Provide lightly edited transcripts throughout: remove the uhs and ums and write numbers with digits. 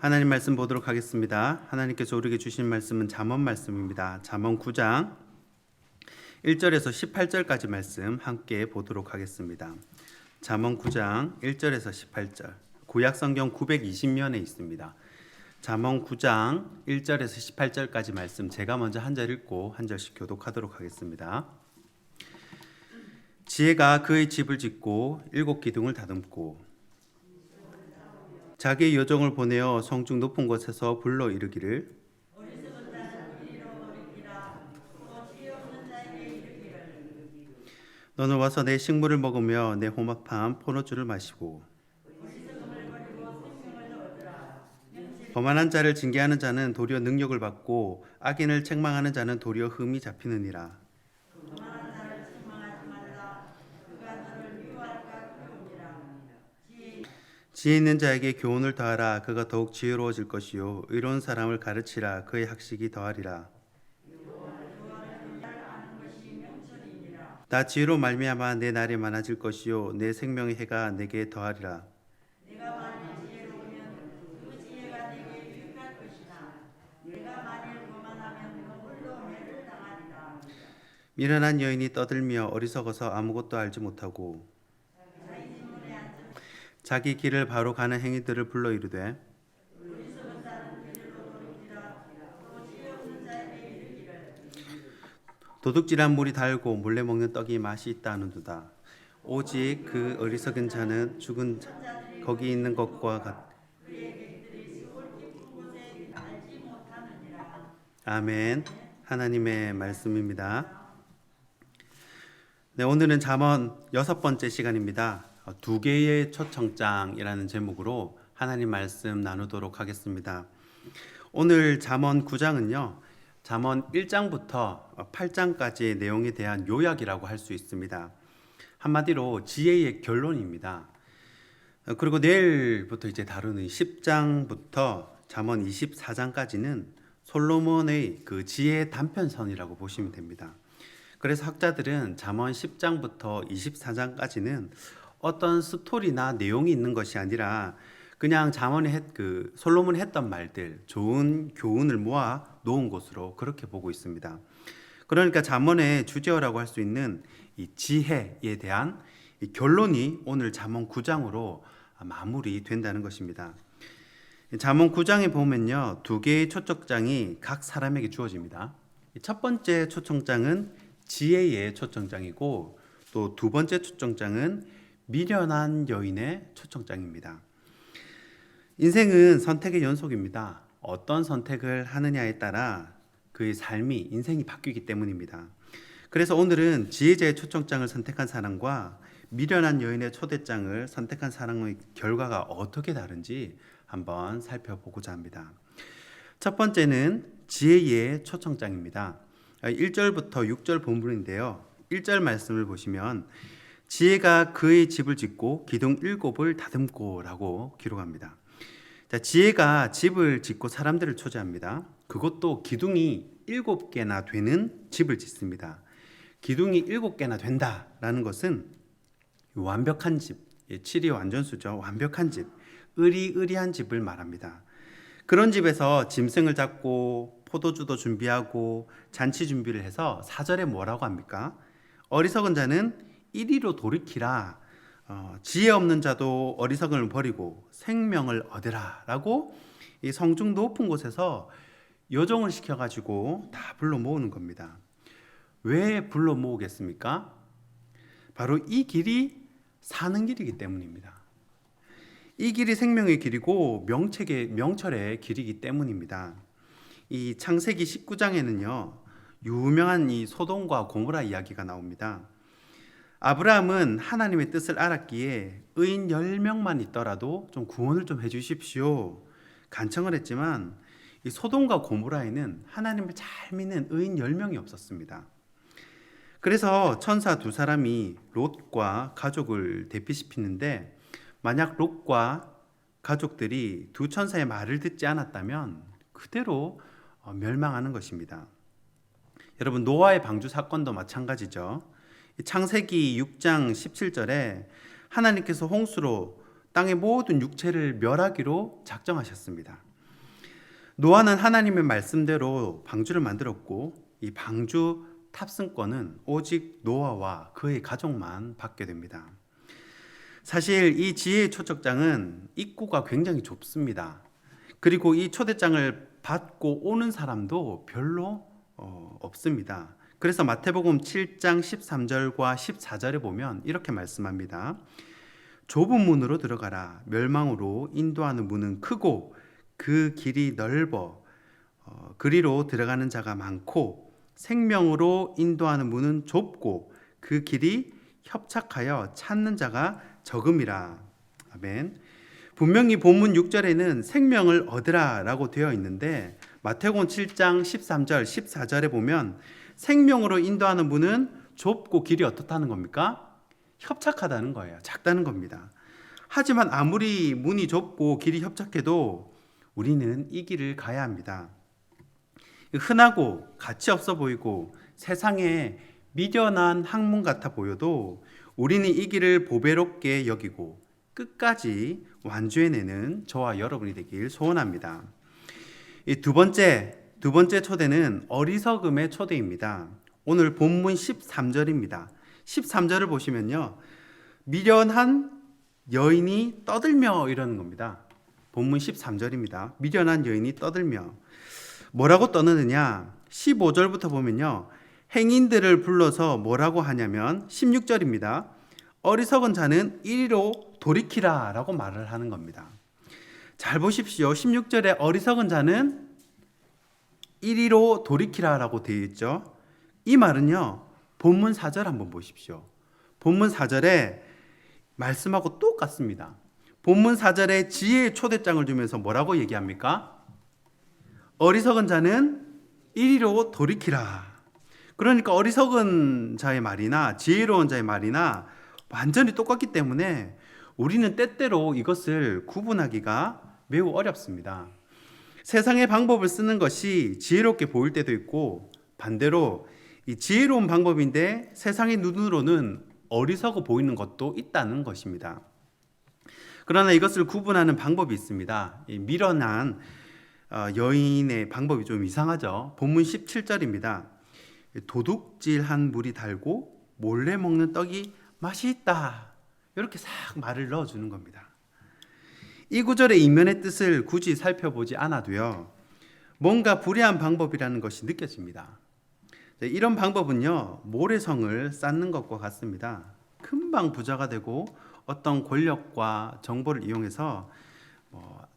하나님 말씀 보도록 하겠습니다. 하나님께서 우리에게 주신 말씀은 잠언 말씀입니다. 잠언 9장 1절에서 18절까지 말씀 함께 보도록 하겠습니다. 잠언 9장 1절에서 18절, 구약 성경 920면에 있습니다. 잠언 9장 1절에서 18절까지 말씀 제가 먼저 한 절 읽고 한 절씩 교독하도록 하겠습니다. 지혜가 그의 집을 짓고 7 기둥을 다듬고 자기의 여종을 보내어 성중 높은 곳에서 불러 이르기를 너는 와서 내 식물을 먹으며 내 호막판 포도주를 마시고 거만한 자를 징계하는 자는 도리어 능력을 받고 악인을 책망하는 자는 도리어 흠이 잡히느니라. 지혜 있는 자에게 교훈을 더하라. 그가 더욱 지혜로워질 것이요 의로운 사람을 가르치라. 그의 학식이 더하리라. 나 지혜로 말미암아 내 날이 많아질 것이요 내 생명의 해가 내게 더하리라. 미련한 여인이 떠들며 어리석어서 아무것도 알지 못하고 자기 길을 바로 가는 행위들을 불러 이르되 도둑질한 물이 달고 몰래 먹는 떡이 맛이 있다 하는도다. 오직 그 어리석은 자는 죽은 거기 있는 것과 같. 아멘. 하나님의 말씀입니다. 네, 오늘은 잠언 6번째 시간입니다. 2개의 초청장이라는 제목으로 하나님 말씀 나누도록 하겠습니다. 오늘 잠언 9장은요. 잠언 1장부터 8장까지의 내용에 대한 요약이라고 할 수 있습니다. 한마디로 지혜의 결론입니다. 그리고 내일부터 이제 다루는 10장부터 잠언 24장까지는 솔로몬의 그 지혜의 단편선이라고 보시면 됩니다. 그래서 학자들은 잠언 10장부터 24장까지는 어떤 스토리나 내용이 있는 것이 아니라 그냥 잠언에 솔로몬이 했던 말들, 좋은 교훈을 모아 놓은 것으로 그렇게 보고 있습니다. 그러니까 잠언의 주제어라고 할 수 있는 이 지혜에 대한 이 결론이 오늘 잠언 9장으로 마무리된다는 것입니다. 잠언 9장에 보면요, 2개의 초청장이 각 사람에게 주어집니다. 첫 번째 초청장은 지혜의 초청장이고 또 두 번째 초청장은 미련한 여인의 초청장입니다. 인생은 선택의 연속입니다. 어떤 선택을 하느냐에 따라 그의 삶이, 인생이 바뀌기 때문입니다. 그래서 오늘은 지혜자의 초청장을 선택한 사람과 미련한 여인의 초대장을 선택한 사람의 결과가 어떻게 다른지 한번 살펴보고자 합니다. 첫 번째는 지혜의 초청장입니다. 1절부터 6절 본문인데요. 1절 말씀을 보시면 지혜가 그의 집을 짓고 기둥 7을 다듬고 라고 기록합니다. 자, 지혜가 집을 짓고 사람들을 초대합니다. 그것도 기둥이 7개나 되는 집을 짓습니다. 기둥이 7개나 된다라는 것은 완벽한 집, 7이 완전수죠. 완벽한 집, 의리의리한 집을 말합니다. 그런 집에서 짐승을 잡고 포도주도 준비하고 잔치 준비를 해서 4절에 뭐라고 합니까? 어리석은 자는 이리로 돌이키라. 지혜 없는 자도 어리석음을 버리고 생명을 얻으라 라고 이 성중 높은 곳에서 여종을 시켜가지고 다 불러 모으는 겁니다. 왜 불러 모으겠습니까? 바로 이 길이 사는 길이기 때문입니다. 이 길이 생명의 길이고 명철의 길이기 때문입니다. 이 창세기 19장에는요 유명한 이 소돔과 고모라 이야기가 나옵니다. 아브라함은 하나님의 뜻을 알았기에 의인 10명만 있더라도 좀 구원을 좀 해주십시오 간청을 했지만 이 소돔과 고모라에는 하나님을 잘 믿는 의인 10명이 없었습니다. 그래서 천사 2사람이 롯과 가족을 대피시키는데 만약 롯과 가족들이 두 천사의 말을 듣지 않았다면 그대로 멸망하는 것입니다. 여러분, 노아의 방주 사건도 마찬가지죠. 창세기 6장 17절에 하나님께서 홍수로 땅의 모든 육체를 멸하기로 작정하셨습니다. 노아는 하나님의 말씀대로 방주를 만들었고 이 방주 탑승권은 오직 노아와 그의 가족만 받게 됩니다. 사실 이 지혜의 초청장은 입구가 굉장히 좁습니다. 그리고 이 초대장을 받고 오는 사람도 별로 없습니다. 그래서 마태복음 7장 13절과 14절에 보면 이렇게 말씀합니다. 좁은 문으로 들어가라. 멸망으로 인도하는 문은 크고 그 길이 넓어 그리로 들어가는 자가 많고 생명으로 인도하는 문은 좁고 그 길이 협착하여 찾는 자가 적음이라. 아멘. 분명히 본문 6절에는 생명을 얻으라 라고 되어 있는데 마태복음 7장 13절 14절에 보면 생명으로 인도하는 문은 좁고 길이 어떻다는 겁니까? 협착하다는 거예요. 작다는 겁니다. 하지만 아무리 문이 좁고 길이 협착해도 우리는 이 길을 가야 합니다. 흔하고 가치 없어 보이고 세상에 미련한 학문 같아 보여도 우리는 이 길을 보배롭게 여기고 끝까지 완주해내는 저와 여러분이 되길 소원합니다. 이 두 번째 초대는 어리석음의 초대입니다. 오늘 본문 13절입니다. 13절을 보시면요. 미련한 여인이 떠들며 이러는 겁니다. 본문 13절입니다. 미련한 여인이 떠들며 뭐라고 떠드느냐? 15절부터 보면요. 행인들을 불러서 뭐라고 하냐면 16절입니다. 어리석은 자는 이리로 돌이키라 라고 말을 하는 겁니다. 잘 보십시오. 16절에 어리석은 자는 이리로 돌이키라 라고 되어 있죠. 이 말은요. 본문 4절 한번 보십시오. 본문 4절에 말씀하고 똑같습니다. 본문 4절에 지혜의 초대장을 주면서 뭐라고 얘기합니까? 어리석은 자는 이리로 돌이키라. 그러니까 어리석은 자의 말이나 지혜로운 자의 말이나 완전히 똑같기 때문에 우리는 때때로 이것을 구분하기가 매우 어렵습니다. 세상의 방법을 쓰는 것이 지혜롭게 보일 때도 있고 반대로 이 지혜로운 방법인데 세상의 눈으로는 어리석어 보이는 것도 있다는 것입니다. 그러나 이것을 구분하는 방법이 있습니다. 이 미련한 여인의 방법이 좀 이상하죠. 본문 17절입니다. 도둑질한 물이 달고 몰래 먹는 떡이 맛이 있다. 이렇게 싹 말을 넣어주는 겁니다. 이 구절의 이면의 뜻을 굳이 살펴보지 않아도요. 뭔가 불의한 방법이라는 것이 느껴집니다. 이런 방법은요. 모래성을 쌓는 것과 같습니다. 금방 부자가 되고 어떤 권력과 정보를 이용해서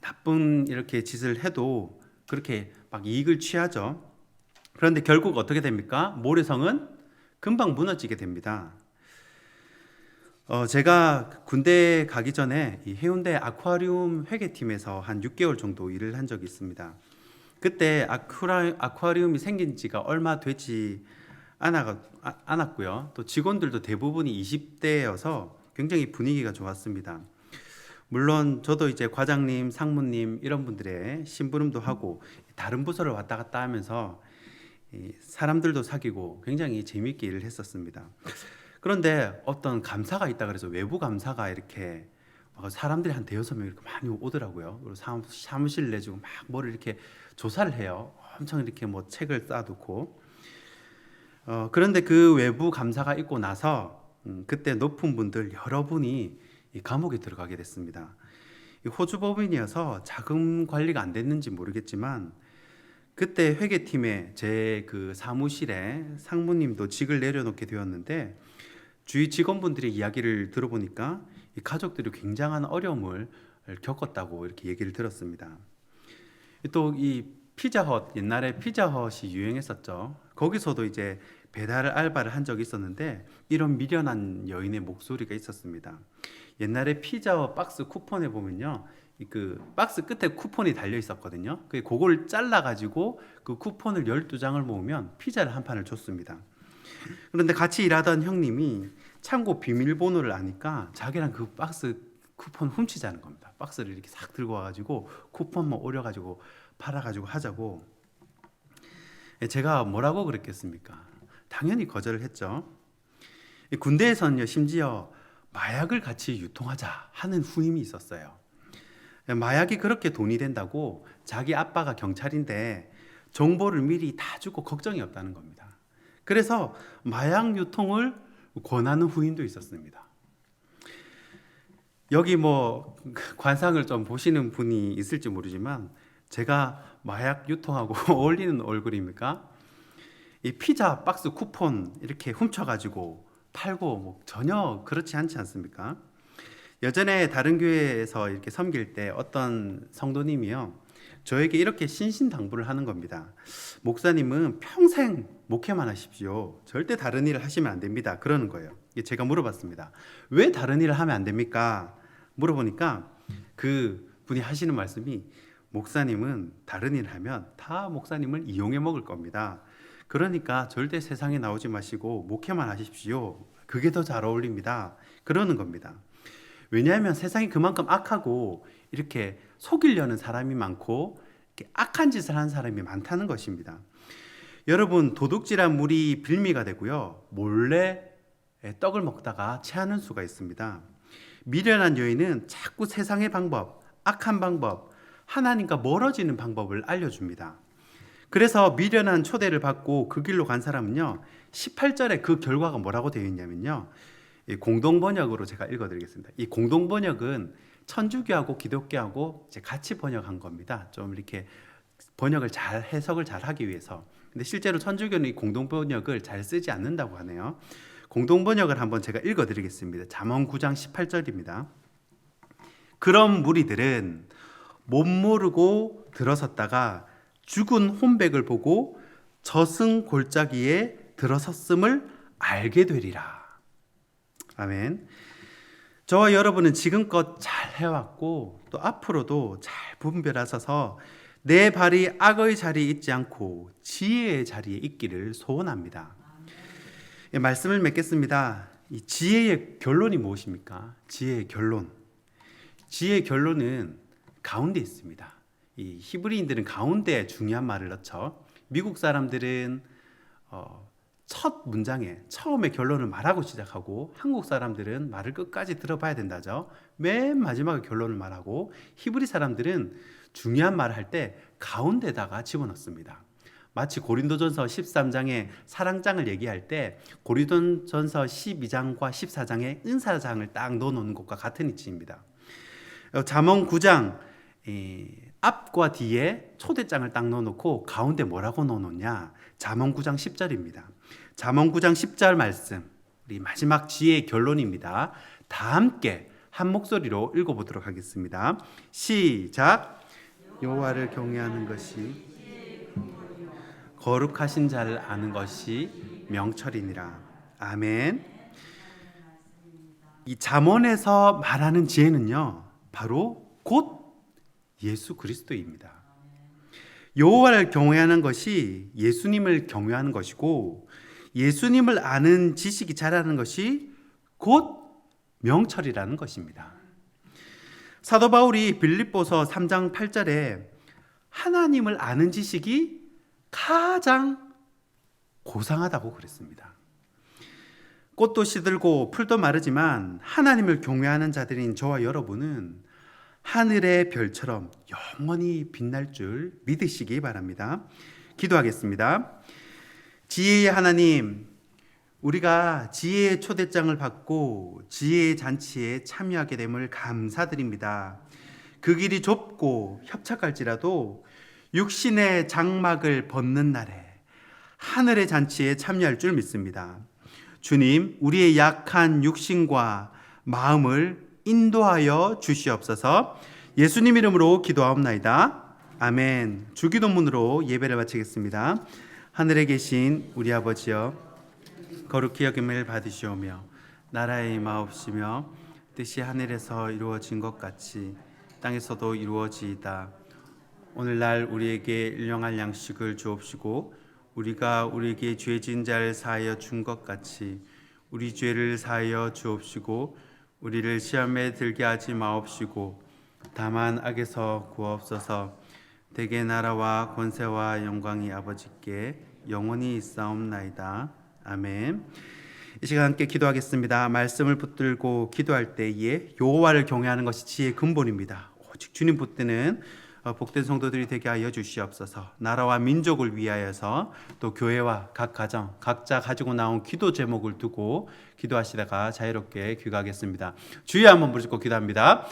나쁜 이렇게 짓을 해도 그렇게 막 이익을 취하죠. 그런데 결국 어떻게 됩니까? 모래성은 금방 무너지게 됩니다. 제가 군대 가기 전에 이 해운대 아쿠아리움 회계팀에서 한 6개월 정도 일을 한 적이 있습니다. 그때 아쿠아리움이 생긴 지가 얼마 되지 않았고요. 또 직원들도 대부분이 20대여서 굉장히 분위기가 좋았습니다. 물론 저도 이제 과장님, 상무님 이런 분들의 심부름도 하고 다른 부서를 왔다 갔다 하면서 사람들도 사귀고 굉장히 재미있게 일을 했었습니다. 그런데 어떤 감사가 있다 그래서 외부 감사가 이렇게 사람들이 한 대여섯 명 이렇게 많이 오더라고요. 그리고 사무실 내주고 막 뭐를 이렇게 조사를 해요. 엄청 이렇게 뭐 책을 쌓아두고. 그런데 그 외부 감사가 있고 나서 그때 높은 분들 여러분이 이 감옥에 들어가게 됐습니다. 호주 법인이어서 자금 관리가 안 됐는지 모르겠지만 그때 회계팀에 제 그 사무실에 상무님도 직을 내려놓게 되었는데 주위 직원분들의 이야기를 들어보니까 이 가족들이 굉장한 어려움을 겪었다고 이렇게 얘기를 들었습니다. 또 이 피자헛, 옛날에 피자헛이 유행했었죠. 거기서도 이제 배달 알바를 한 적이 있었는데 이런 미련한 여인의 목소리가 있었습니다. 옛날에 피자 박스 쿠폰에 보면요, 그 박스 끝에 쿠폰이 달려 있었거든요. 그걸 잘라 가지고 그 쿠폰을 12장을 모으면 피자를 한 판을 줬습니다. 그런데 같이 일하던 형님이 창고 비밀번호를 아니까 자기랑 그 박스 쿠폰 훔치자는 겁니다. 박스를 이렇게 싹 들고 와가지고 쿠폰만 오려가지고 팔아가지고 하자고. 제가 뭐라고 그랬겠습니까? 당연히 거절을 했죠. 군대에서는요, 심지어 마약을 같이 유통하자 하는 후임이 있었어요. 마약이 그렇게 돈이 된다고 자기 아빠가 경찰인데 정보를 미리 다 주고 걱정이 없다는 겁니다. 그래서 마약 유통을 권하는 후임도 있었습니다. 여기 뭐 관상을 좀 보시는 분이 있을지 모르지만 제가 마약 유통하고 어울리는 얼굴입니까? 이 피자 박스 쿠폰 이렇게 훔쳐가지고 팔고 뭐 전혀 그렇지 않지 않습니까? 예전에 다른 교회에서 이렇게 섬길 때 어떤 성도님이요, 저에게 이렇게 신신당부를 하는 겁니다. 목사님은 평생 목회만 하십시오. 절대 다른 일을 하시면 안 됩니다. 그러는 거예요. 제가 물어봤습니다. 왜 다른 일을 하면 안 됩니까? 물어보니까 그 분이 하시는 말씀이, 목사님은 다른 일을 하면 다 목사님을 이용해 먹을 겁니다. 그러니까 절대 세상에 나오지 마시고 목회만 하십시오. 그게 더 잘 어울립니다. 그러는 겁니다. 왜냐하면 세상이 그만큼 악하고 이렇게 속이려는 사람이 많고 이렇게 악한 짓을 하는 사람이 많다는 것입니다. 여러분, 도둑질한 물이 빌미가 되고요, 몰래 떡을 먹다가 체하는 수가 있습니다. 미련한 여인은 자꾸 세상의 방법, 악한 방법, 하나님과 멀어지는 방법을 알려줍니다. 그래서 미련한 초대를 받고 그 길로 간 사람은요, 18절에 그 결과가 뭐라고 되어 있냐면요, 공동번역으로 제가 읽어드리겠습니다. 이 공동번역은 천주교하고 기독교하고 이제 같이 번역한 겁니다. 좀 이렇게 번역을 잘, 해석을 잘 하기 위해서. 근데 실제로 천주교는 이 공동번역을 잘 쓰지 않는다고 하네요. 공동번역을 한번 제가 읽어드리겠습니다. 잠언 9장 18절입니다. 그런 무리들은 못 모르고 들어섰다가 죽은 혼백을 보고 저승 골짜기에 들어섰음을 알게 되리라. 아멘. 저와 여러분은 지금껏 잘 해왔고 또 앞으로도 잘 분별하셔서 내 발이 악의 자리에 있지 않고 지혜의 자리에 있기를 소원합니다. 말씀을 맺겠습니다. 이 지혜의 결론이 무엇입니까? 지혜의 결론. 지혜의 결론은 가운데 있습니다. 이 히브리인들은 가운데에 중요한 말을 넣죠. 미국 사람들은 첫 문장에 처음에 결론을 말하고 시작하고, 한국 사람들은 말을 끝까지 들어봐야 된다죠. 맨 마지막에 결론을 말하고, 히브리 사람들은 중요한 말을 할 때 가운데다가 집어넣습니다. 마치 고린도전서 13장에 사랑장을 얘기할 때 고린도전서 12장과 14장에 은사장을 딱 넣어놓는 것과 같은 이치입니다. 잠언 9장 앞과 뒤에 초대장을 딱 넣어놓고 가운데 뭐라고 넣어놓냐? 잠언 9장 10절입니다. 잠언 9장 10절 말씀, 우리 마지막 지혜의 결론입니다. 다 함께 한 목소리로 읽어보도록 하겠습니다. 시작. 여호와를 경외하는 것이 거룩하신 자를 아는 것이 명철이니라. 아멘. 이 잠언에서 말하는 지혜는요, 바로 곧 예수 그리스도입니다. 여호와를 경외하는 것이 예수님을 경외하는 것이고, 예수님을 아는 지식이 자라는 것이 곧 명철이라는 것입니다. 사도 바울이 빌립보서 3장 8절에 하나님을 아는 지식이 가장 고상하다고 그랬습니다. 꽃도 시들고 풀도 마르지만 하나님을 경외하는 자들인 저와 여러분은 하늘의 별처럼 영원히 빛날 줄 믿으시기 바랍니다. 기도하겠습니다. 지혜의 하나님, 우리가 지혜의 초대장을 받고 지혜의 잔치에 참여하게 됨을 감사드립니다. 그 길이 좁고 협착할지라도 육신의 장막을 벗는 날에 하늘의 잔치에 참여할 줄 믿습니다. 주님, 우리의 약한 육신과 마음을 인도하여 주시옵소서. 예수님 이름으로 기도하옵나이다. 아멘. 주기도문으로 예배를 마치겠습니다. 하늘에 계신 우리 아버지여, 거룩히 여김을 받으시오며 나라의 임하옵시며 뜻이 하늘에서 이루어진 것 같이 땅에서도 이루어지이다. 오늘날 우리에게 일용할 양식을 주옵시고 우리가 우리에게 죄 지은 자를 사하여 준 것 같이 우리 죄를 사하여 주옵시고 우리를 시험에 들게 하지 마옵시고 다만 악에서 구하옵소서. 대개 나라와 권세와 영광이 아버지께 영원히 있사옵나이다. 아멘. 이 시간 함께 기도하겠습니다. 말씀을 붙들고 기도할 때에 여호와를 경외하는 것이 지혜의 근본입니다. 오직 주님 붙드는 복된 성도들이 되게 하여 주시옵소서. 나라와 민족을 위하여서 또 교회와 각 가정 각자 가지고 나온 기도 제목을 두고 기도하시다가 자유롭게 귀가하겠습니다. 주여 한번 부르짖고 기도합니다.